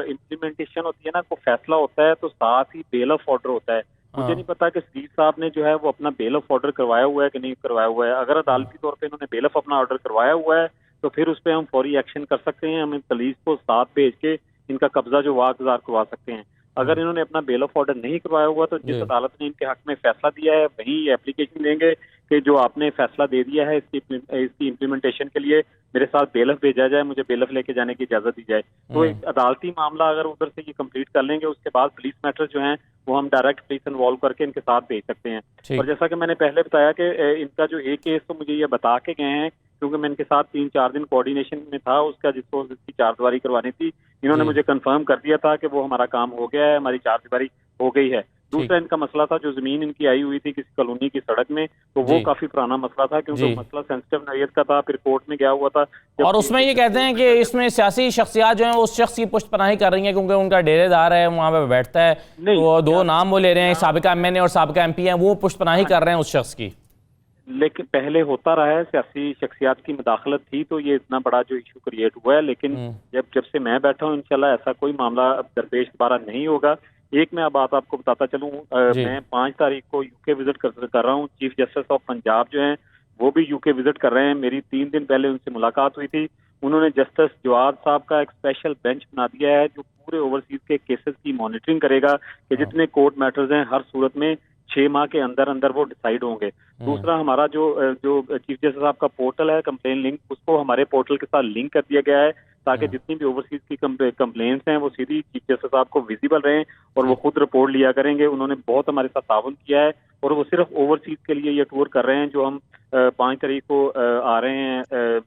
इम्प्लीमेंटेशन होती है ना, को फैसला होता है तो साथ ही बेल ऑफ ऑर्डर होता है। मुझे नहीं पता कि सदीक साहब ने जो है वो अपना बेल ऑफ ऑर्डर करवाया हुआ है कि नहीं करवाया हुआ है। अगर अदालती तौर पे इन्होंने बेल ऑफ अपना ऑर्डर करवाया हुआ है तो फिर उस पर हम फौरी एक्शन कर सकते हैं। हम पुलिस को साथ भेज के इनका कब्जा जो वागुजार करवा सकते हैं। अगर इन्होंने अपना बेल ऑफ ऑर्डर नहीं करवाया हुआ तो जिस अदालत ने इनके हक में फैसला दिया है वही एप्लीकेशन देंगे कि जो आपने फैसला दे दिया है इसकी इम्प्लीमेंटेशन के लिए मेरे साथ बेलफ भेजा जाए, मुझे बेलफ लेके जाने की इजाजत दी जाए। तो एक अदालती मामला अगर उधर से ये कंप्लीट कर लेंगे, उसके बाद पुलिस मैटर जो हैं वो हम डायरेक्ट पुलिस इन्वॉल्व करके इनके साथ भेज सकते हैं। और जैसा कि मैंने पहले बताया कि इनका जो एक केस तो मुझे ये बता के गए हैं, क्योंकि मैं इनके साथ 3-4 दिन कोऑर्डिनेशन में था उसका, जिसकी 4 दीवारी करवानी थी। इन्होंने मुझे कंफर्म कर दिया था कि वो हमारा काम हो गया है, हमारी 4 दीवारी हो गई है। दूसरा इनका मसला था जो जमीन इनकी आई हुई थी किसी कॉलोनी की सड़क में, तो वो काफी पुराना मसला था, क्योंकि मसला सेंसिटिव नौयत का था, फिर कोर्ट में गया हुआ था। और उसमें ये कहते हैं कि इसमें सियासी शख्सियात जो हैं उस शख्स की पुष्टपनाही कर रही हैं क्योंकि उनका डेरेदार है, वहाँ पे बैठता है। तो 2 नाम वो ले रहे हैं, साबिका एमएनए और साबिका एमपी हैं, वो पुष्टपनाही कर रहे हैं उस शख्स की। लेकिन पहले होता रहा है, सियासी शख्सियात की मुदाखलत थी तो ये इतना बड़ा जो इशू क्रिएट हुआ है। लेकिन जब से मैं बैठा हूँ इंशाल्लाह ऐसा कोई मामला दरपेश दोबारा नहीं होगा। एक मैं बात आपको बताता चलूं, मैं 5 तारीख को यूके विजिट कर रहा हूँ। चीफ जस्टिस ऑफ पंजाब जो हैं वो भी यूके विजिट कर रहे हैं। मेरी 3 दिन पहले उनसे मुलाकात हुई थी। उन्होंने जस्टिस जवाद साहब का एक स्पेशल बेंच बना दिया है जो पूरे ओवरसीज के केसेस की मॉनिटरिंग करेगा कि जितने कोर्ट मैटर्स हैं हर सूरत में 6 माह के अंदर अंदर वो डिसाइड होंगे। दूसरा, हमारा जो चीफ जस्टिस साहब का पोर्टल है कंप्लेन लिंक, उसको हमारे पोर्टल के साथ लिंक कर दिया गया है ताकि जितनी भी ओवरसीज की कंप्लेंट्स हैं वो सीधी चीफ जस्टिस साहब को विजिबल रहें और वो खुद रिपोर्ट लिया करेंगे। उन्होंने बहुत हमारे साथ ताउन किया है और वो सिर्फ ओवरसीज के लिए ये टूर कर रहे हैं। जो हम 5 तारीख को आ रहे हैं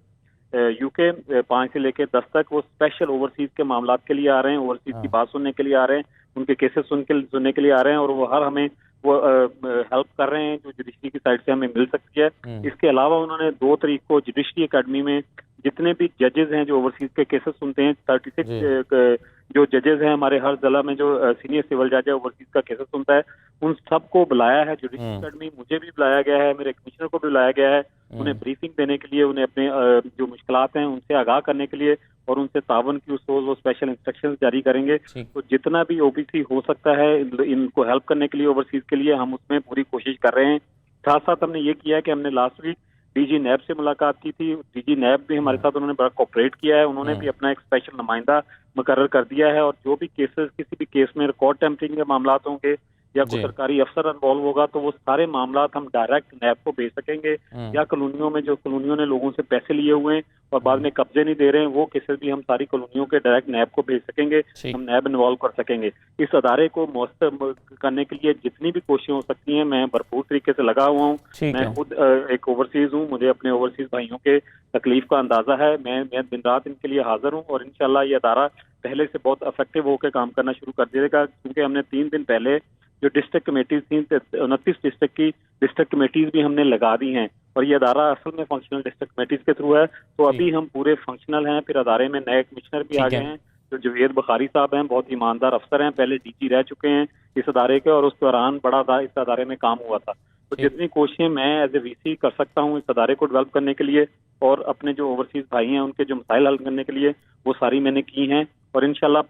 यूके, 5 से लेकर 10 तक, वो स्पेशल ओवरसीज के मामलात के लिए आ रहे हैं, ओवरसीज की बात सुनने के लिए आ रहे हैं, उनके केसेस सुनने के लिए आ रहे हैं और वो हमें वो हेल्प कर रहे हैं जो जुडिशरी की साइड से हमें मिल सकती है। इसके अलावा उन्होंने 2 तारीख को जुडिशरी एकेडमी में जितने भी जजेस हैं जो ओवरसीज के केसेस सुनते हैं, 36 जो जजेस हैं हमारे हर जिला में, जो सीनियर सिविल जज है ओवरसीज का केसेस सुनता है, उन सबको बुलाया है जुडिशरी एकेडमी। मुझे भी बुलाया गया है, मेरे कमिश्नर को भी बुलाया गया है, उन्हें ब्रीफिंग देने के लिए, उन्हें अपने जो मुश्किलात हैं उनसे आगाह करने के लिए और उनसे तावन की उस रोज वो स्पेशल इंस्ट्रक्शंस जारी करेंगे। तो जितना भी ओबीसी हो सकता है इनको हेल्प करने के लिए ओवरसीज के लिए, हम उसमें पूरी कोशिश कर रहे हैं। साथ साथ हमने ये किया है कि हमने लास्ट वीक डीजी नैब से मुलाकात की थी। डीजी नैब भी हमारे साथ उन्होंने बड़ा कोऑपरेट किया है। उन्होंने भी अपना एक स्पेशल नुमाइंदा मुकर्रर कर दिया है और जो भी केसेस, किसी भी केस में रिकॉर्ड टेम्परिंग के मामला होंगे या कोई सरकारी अफसर इन्वॉल्व होगा तो वो सारे मामला हम डायरेक्ट नैब को भेज सकेंगे, या कॉलोनियों में जो कॉलोनियों ने लोगों से पैसे लिए हुए हैं और बाद में कब्जे नहीं दे रहे हैं, वो केसेस भी हम सारी कॉलोनियों के डायरेक्ट नैब को भेज सकेंगे, हम नैब इन्वॉल्व कर सकेंगे। इस अदारे को मौसर करने के लिए जितनी भी कोशिशें हो सकती हैं मैं भरपूर तरीके से लगा हुआ हूँ। मैं खुद एक ओवरसीज हूँ, मुझे अपने ओवरसीज भाइयों के तकलीफ का अंदाजा है। मैं दिन रात इनके लिए हाजिर हूँ और इंशाल्लाह ये अदारा पहले से बहुत इफेक्टिव होकर काम करना शुरू कर देगा, क्योंकि हमने 3 दिन पहले जो डिस्ट्रिक्ट कमेटीज थी 29 डिस्ट्रिक्ट की डिस्ट्रिक्ट कमेटीज भी हमने लगा दी हैं और ये अदारा असल में फंक्शनल डिस्ट्रिक्ट कमेटीज के थ्रू है। तो अभी हम पूरे फंक्शनल हैं। फिर अदारे में नए कमिश्नर भी आ गए हैं, जो जवेद बुखारी साहब हैं, बहुत ईमानदार अफसर हैं, पहले डीजी रह चुके हैं इस अदारे के, और उस दौरान बड़ा इस अदारे में काम हुआ था। तो जितनी कोशिशें मैं एज ए वीसी कर सकता हूँ इस अदारे को डेवलप करने के लिए और अपने जो ओवरसीज भाई हैं उनके जो मसाइल हल करने के लिए, वो सारी मैंने की हैं। और इंशाल्लाह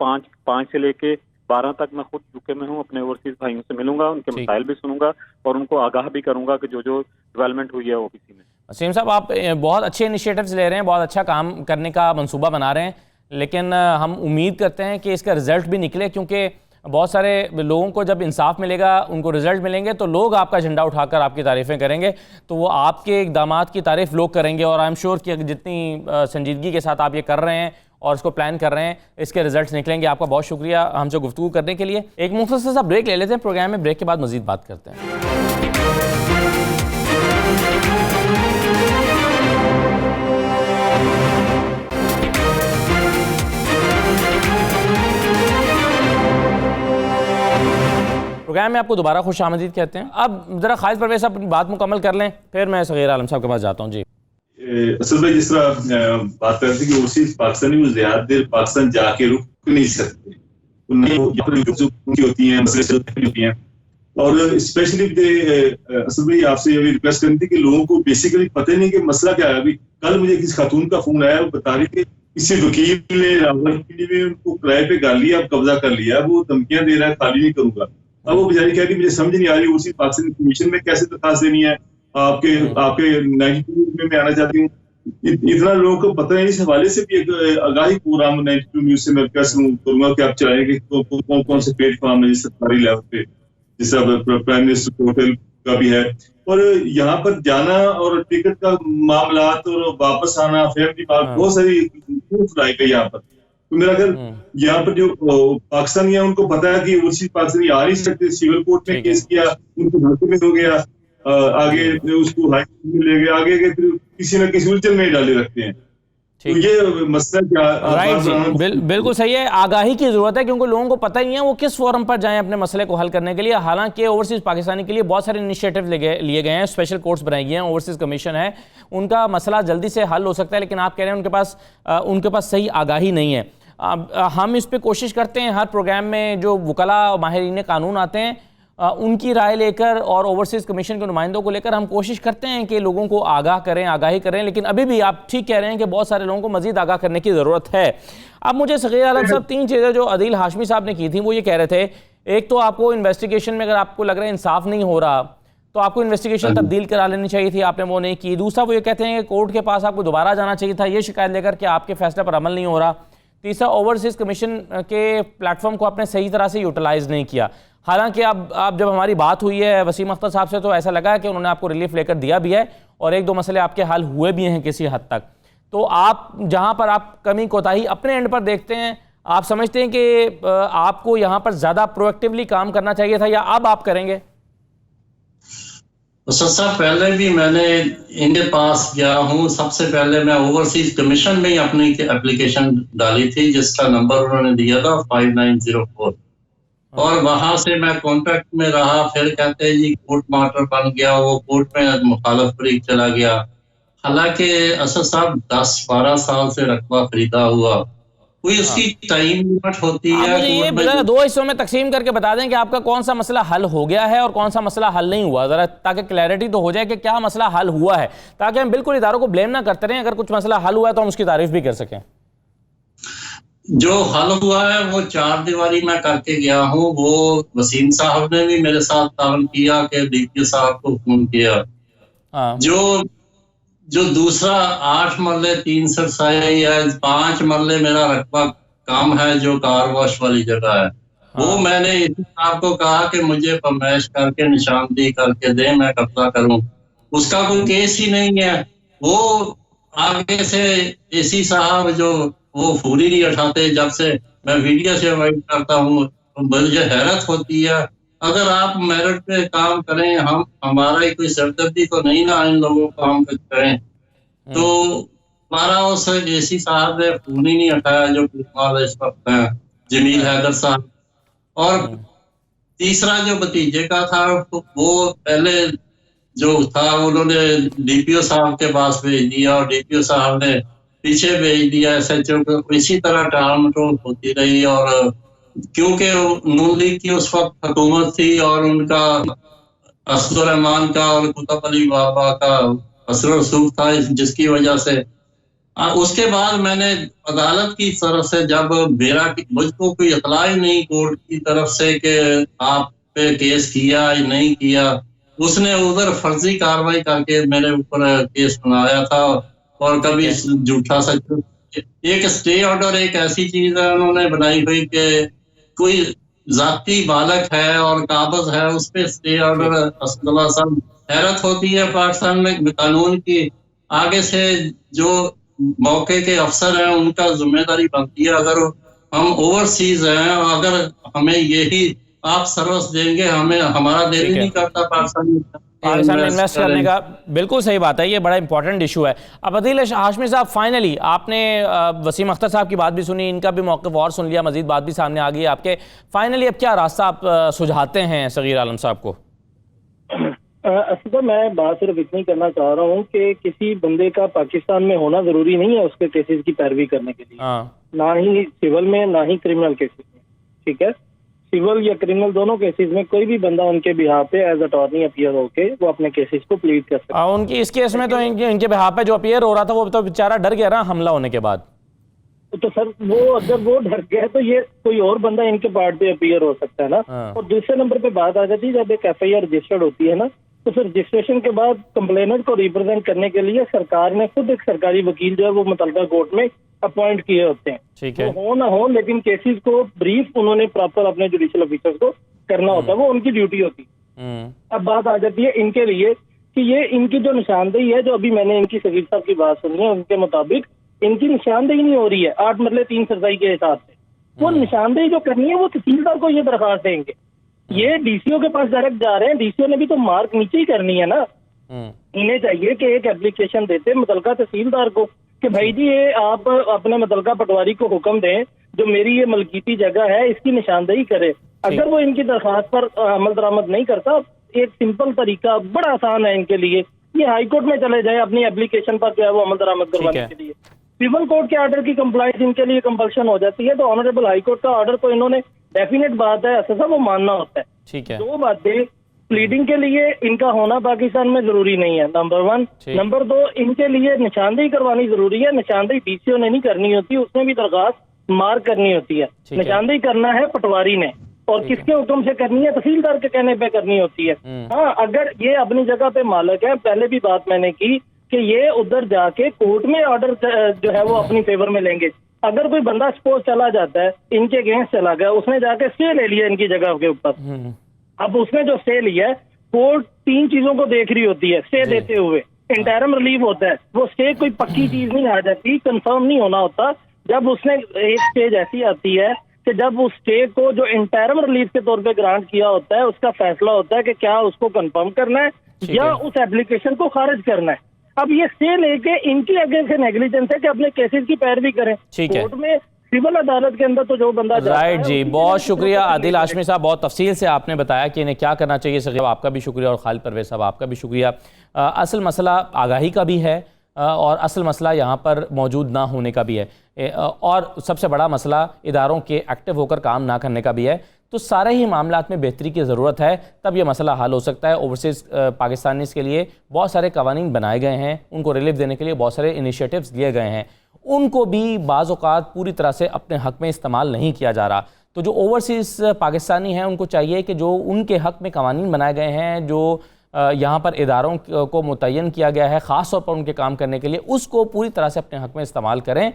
5 से लेके 12 तक मैं खुद यूके में हूँ, अपने ओवरसीज भाइयों से मिलूंगा, उनके मसाइल भी सुनूंगा और उनको आगाह भी करूंगा कि जो डेवलपमेंट हुई है ओबीसी में। वसीम साहब, आप बहुत अच्छे इनिशिएटिव्स ले रहे हैं, बहुत अच्छा काम करने का मंसूबा बना रहे हैं, लेकिन हम उम्मीद करते हैं कि इसका रिजल्ट भी निकले, क्योंकि बहुत सारे लोगों को जब इंसाफ मिलेगा, उनको रिजल्ट मिलेंगे तो लोग आपका झंडा उठाकर आपकी तारीफ़ें करेंगे, तो वो आपके इक़दामात की तारीफ़ लोग करेंगे। और आई एम श्योर कि जितनी संजीदगी के साथ आप ये कर रहे हैं और इसको प्लान कर रहे हैं, इसके रिजल्ट्स निकलेंगे। आपका बहुत शुक्रिया हमसे गुफ्तगू करने के लिए। एक मुख्तसर सा ब्रेक ले लेते हैं प्रोग्राम में, ब्रेक के बाद मज़ीद बात करते हैं। प्रोग्राम में आपको दोबारा खुश आमदीद कहते हैं। अब जरा खालिद परवेज़ अपनी बात मुकम्मल कर लें, फिर मैं सगीर आलम साहब के पास जाता हूँ। जी असल में जिस तरह बात करते हैं कि ओवरसीज पाकिस्तानी वो ज्यादा देर पाकिस्तान जाके रुक नहीं सकते, उनकी होती हैं, मसले होती हैं। और स्पेशली असल में आपसे ये रिक्वेस्ट करनी थी कि लोगों को बेसिकली पता ही नहीं कि मसला क्या है। अभी कल मुझे किसी खातून का फोन आया, वो बता रही कि किसी वकील ने रावलपिंडी में उनको किराए पे गाल लिया, अब कब्जा कर लिया, वो धमकियां दे रहा है खाली नहीं करूंगा। अब वो बेचारी कह रही मुझे समझ नहीं आ रही उसी पाकिस्तान कमीशन में कैसे दरखास्त देनी है, आपके 92 में मैं आना चाहती हूँ। इतना लोगों को पता है। इस हवाले से भी एक आगाही प्रोग्राम 92 न्यूज से मैं रिक्वेस्ट करूंगा कि आप चलाएंगे कौन कौन से प्लेटफॉर्म है सरकारी लेवल पे, जैसे प्राइम मिनिस्टर पोर्टल का भी है। और यहाँ पर जाना और टिकट का मामला और वापस आना, फैमिली बहुत सारी लाई गई यहाँ पर। तो मेरा ख्याल यहाँ पर जो पाकिस्तानी है उनको पता है कि उसी पाकिस्तानी आ नहीं सकते, सिविल कोर्ट में केस किया, उनको धरती में हो गया, आगे उसको हाई कोर्ट में ले गए, आगे फिर किसी न किसी उलझन में डाले रखते हैं। तो ये मसला क्या राइट बिल्कुल सही है। आगाही की जरूरत है, क्योंकि लोगों को पता ही नहीं है वो किस फोरम पर जाएं अपने मसले को हल करने के लिए। हालांकि ओवरसीज पाकिस्तानी के लिए बहुत सारे इनिशिएटिव लिए गए हैं, स्पेशल कोर्ट्स बनाई गई हैं, ओवरसीज कमीशन है, उनका मसला जल्दी से हल हो सकता है। लेकिन आप कह रहे हैं उनके पास सही आगाही नहीं है। हम इस पर कोशिश करते हैं हर प्रोग्राम में जो वकला और माहिरीन कानून आते हैं उनकी राय लेकर और ओवरसीज़ कमीशन के नुमाइंदों को लेकर हम कोशिश करते हैं कि लोगों को आगाही करें। लेकिन अभी भी आप ठीक कह रहे हैं कि बहुत सारे लोगों को मज़ीद आगाह करने की ज़रूरत है। अब मुझे सगीर आलम साहब 3 चीज़ें जो अदील हाशमी साहब ने की थी वो ये कह रहे थे, एक तो आपको इन्वेस्टिगेशन में अगर आपको लग रहा है इंसाफ नहीं हो रहा तो आपको इन्वेस्टिगेशन तब्दील करा लेनी चाहिए थी, आपने वो नहीं की। दूसरा वो ये कहते हैं कि कोर्ट के पास आपको दोबारा जाना चाहिए था ये शिकायत लेकर कि आपके फैसले पर अमल नहीं हो रहा। तीसरा, ओवरसीज़ कमीशन के प्लेटफॉर्म को आपने सही तरह से यूटिलाइज़ नहीं किया। हालांकि अब जब हमारी बात हुई है वसीम अख्तर साहब से तो ऐसा लगा है कि उन्होंने आपको रिलीफ लेकर दिया भी है और 1-2 मसले आपके हल हुए भी हैं किसी हद तक। तो आप जहां पर आप कमी कोताही अपने एंड पर देखते हैं, आप समझते हैं कि आपको यहां पर ज़्यादा प्रोएक्टिवली काम करना चाहिए था या अब आप करेंगे? तो सर पहले भी मैंने इनके पास गया हूँ। सबसे पहले मैं ओवरसीज कमीशन में ही अपनी एप्लीकेशन डाली थी जिसका नंबर उन्होंने दिया था 5904 और वहां से मैं कॉन्ट्रैक्ट में रहा। फिर कहते हैं जी कोर्ट मार्टर बन गया, वो कोर्ट में मुखालफ फरीक चला गया। हालांकि असद साहब 10-12 साल से रकबा खरीदा हुआ, कोई उसकी टाइम लिमिट होती है। मुझे ये 2 हिस्सों में तकसीम करके बता दें कि आपका कौन सा मसला हल हो गया है और कौन सा मसला हल नहीं हुआ, जरा ताकि क्लैरिटी तो हो जाए कि क्या मसला हल हुआ है, ताकि हम बिल्कुल इदारों को ब्लेम ना करते रहें। अगर कुछ मसला हल हुआ है तो हम उसकी तारीफ भी कर सकें। जो हल हुआ है वो 4 दीवारी में करके गया हूँ। वो वसीम साहब ने भी मेरे साथ तावन किया कि डीपी साहब को फोन किया। जो दूसरा 8 मरले 3 सरसाई है, 5 मरले मेरा रकबा काम है जो कार वॉश वाली जगह है। वो मैंने इसी साहब को कहा कि मुझे फरमाइश करके निशानदेही करके दे, मैं कब्जा करूं। उसका कोई केस ही नहीं है। वो आगे से एसी साहब जो वो फूली नहीं उठाते, जब से मैं वीडियो से अवॉइड करता हूँ, मुझे हैरत होती है। अगर आप मेरिट पे काम करें, हम हमारा ही कोई सरदर्दी तो नहीं ना इन लोगों को हम कुछ करें, तो हमारा उस एसी साहब ने फोन ही नहीं उठाया जो वाले इस वक्त हैं, जमील हैदर साहब। और तीसरा जो भतीजे का था, वो पहले जो था उन्होंने डीपीओ साहब के पास भेज दिया और डीपीओ साहब ने पीछे भेज दिया एसएचओ को। इसी तरह टाल मटोल होती रही। और क्योंकि नून लीग की उस वक्त हुकूमत थी और उनका असदुर रहमान का और कुतुब अली बाबा का असर रसूख था, जिसकी वजह से उसके बाद मैंने अदालत की तरफ से जब मेरा मुझको कोई इतला ही नहीं कोर्ट की तरफ से कि आप पे केस किया या नहीं किया, उसने उधर फर्जी कार्रवाई करके मेरे ऊपर केस बनाया था। और कभी झूठा सच, एक स्टे ऑर्डर एक ऐसी चीज है उन्होंने बनाई हुई कि कोई जाती बालक है और काबज है, उस पे स्टे ऑर्डर। असदुल्ला साहब, हैरत होती है पाकिस्तान में कानून की। आगे से जो मौके के अफसर हैं उनका जिम्मेदारी बनती है। अगर हम ओवरसीज हैं, अगर हमें यही आप सर्विस देंगे, हमें हमारा दिल ही नहीं करता पाकिस्तान में इन्वेस्ट करने का। बिल्कुल सही बात है, ये बड़ा इंपॉर्टेंट इशू है। अब अदील हाशमी साहब, फाइनली आपने वसीम अख्तर साहब की बात भी सुनी, इनका भी मौक़िफ़ और सुन लिया, मजीद बात भी सामने आ गई आपके। फाइनली अब क्या रास्ता आप सुझाते हैं सगीर आलम साहब को? असद, मैं बात सिर्फ इतनी करना चाह रहा हूँ कि किसी बंदे का पाकिस्तान में होना जरूरी नहीं है उसके केसेस की पैरवी करने के लिए, ना ही सिविल में ना ही क्रिमिनल केसेस में। ठीक है, सिविल या क्रिमिनल दोनों केसेस में कोई भी बंदा उनके बिहाफ पे एज अटॉर्नी अपीयर होके वो अपने केसेस को प्लीड कर सकता है। उनकी इस केस में तो इनके बिहाफ पे जो अपीयर हो रहा था वो तो बेचारा डर गया ना हमला होने के बाद। तो सर वो अगर वो डर गया तो ये कोई और बंदा इनके पार्ट पे अपीयर हो सकता है ना। और दूसरे नंबर पे बात आ जाती है, जब एक एफआईआर रजिस्टर्ड होती है ना, तो फिर रजिस्ट्रेशन के बाद कंप्लेनेंट को रिप्रेजेंट करने के लिए सरकार ने खुद एक सरकारी वकील जो है वो मुतल्लिका कोर्ट में अपॉइंट किए होते हैं। ठीक है, तो हो ना हो, लेकिन केसेस को ब्रीफ उन्होंने प्रॉपर अपने जुडिशियल ऑफिसर्स को करना होता है, वो उनकी ड्यूटी होती है। अब बात आ जाती है इनके लिए कि ये इनकी जो निशानदेही है, जो अभी मैंने इनकी सगीर साहब की बात सुनी है, उनके मुताबिक इनकी निशानदेही नहीं हो रही है 8 मरले 3 सरसाई के हिसाब से। वो निशानदेही जो करनी है वो तहसीलदार को ये दरखास्त देंगे, ये डीसीओ के पास डायरेक्ट जा रहे हैं। डीसीओ ने भी तो मार्क नीचे ही करनी है ना। इन्हें चाहिए कि एक एप्लीकेशन देते मुतल्लिका तहसीलदार को कि भाई जी ये आप अपने मुतल्लिका पटवारी को हुक्म दें, जो मेरी ये मलकीती जगह है इसकी निशानदेही करे। अगर वो इनकी दरखास्त पर अमल दरामद नहीं करता, एक सिंपल तरीका बड़ा आसान है इनके लिए, ये हाई कोर्ट में चले जाए अपनी एप्लीकेशन पर जो है वो अमल दरामद करवाने के लिए। सिविल कोर्ट के ऑर्डर की कंप्लाइंस इनके लिए कंपल्शन हो जाती है, तो ऑनरेबल हाई कोर्ट का ऑर्डर तो इन्होंने डेफिनेट बात है ऐसा वो मानना होता है। ठीक है, दो बातें, प्लीडिंग के लिए इनका होना पाकिस्तान में जरूरी नहीं है, नंबर 1। नंबर 2, इनके लिए निशानदेही करवानी जरूरी है। निशानदेही डीसीओ ने नहीं करनी होती, उसमें भी दरखास्त मार्क करनी होती है। निशानदेही करना है पटवारी ने, और किसके हुक्म से करनी है? तहसीलदार के कहने पे करनी होती है। हाँ, अगर ये अपनी जगह पे मालिक है, पहले भी बात मैंने की कि ये उधर जाके कोर्ट में ऑर्डर जो है वो अपनी फेवर में लेंगे। अगर कोई बंदा सपोज चला जाता है, इनके अगेंस्ट चला गया, उसने जाके स्टे ले लिया इनकी जगह के ऊपर, अब उसने जो स्टे लिया है, कोर्ट 3 चीजों को देख रही होती है स्टे देते हुए। इंटरम रिलीफ होता है, वो स्टे कोई पक्की चीज नहीं आ जाती, कंफर्म नहीं होना होता। जब उसने एक स्टेज ऐसी आती है कि जब उस स्टे को जो इंटरम रिलीफ के तौर पे ग्रांट किया होता है, उसका फैसला होता है कि क्या उसको कंफर्म करना है या उस एप्लीकेशन को खारिज करना है। अब ये स्टे लेके इनकी अगेंस्ट नेग्लिजेंस है कि अपने केसेस की पैरवी करें। कोर्ट में सिविल अदालत के अंदर तो जो बंदा राइट जी, बहुत शुक्रिया आदिल हाशमी साहब, बहुत तफसील से आपने बताया कि इन्हें क्या करना चाहिए। सगीर आपका भी शुक्रिया और खालिद परवेज साहब आपका भी शुक्रिया। असल मसला आगाही का भी है और असल मसला यहाँ पर मौजूद ना होने का भी है, और सबसे बड़ा मसला इदारों के एक्टिव होकर काम ना करने का भी है। तो सारे ही मामलात में बेहतरी की ज़रूरत है, तब यह मसला हल हो सकता है। ओवरसीज़ पाकिस्तानीज़ के लिए बहुत सारे कवानीन बनाए गए हैं, उनको रिलीफ देने के लिए बहुत सारे इनिशिएटिव्स लिए गए हैं, उनको भी बाज़ औक़ात पूरी तरह से अपने हक़ में इस्तेमाल नहीं किया जा रहा। तो जो ओवरसीज़ पाकिस्तानी हैं उनको चाहिए कि जो उनके हक़ में कवानीन बनाए गए हैं, जो यहाँ पर इदारों को मुतय्यन किया गया है ख़ास तौर पर उनके काम करने के लिए, उसको पूरी तरह से अपने हक़ में इस्तेमाल करें।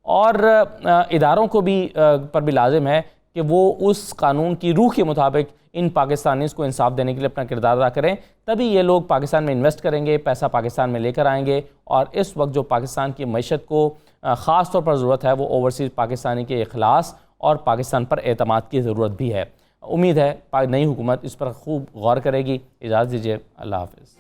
और इदारों को भी पर भी लाजिम है कि वो उस कानून की रूह के मुताबिक इन पाकिस्तानीज़ को इंसाफ देने के लिए अपना किरदार अदा करें, तभी ये लोग पाकिस्तान में इन्वेस्ट करेंगे, पैसा पाकिस्तान में लेकर आएंगे। और इस वक्त जो पाकिस्तान की मईशत को ख़ास तौर पर ज़रूरत है वो ओवरसीज़ पाकिस्तानी के इखलास और पाकिस्तान पर एतमाद की ज़रूरत भी है। उम्मीद है नई हुकूमत इस पर खूब गौर करेगी। इजाज़त दीजिए, अल्लाह हाफ़िज़।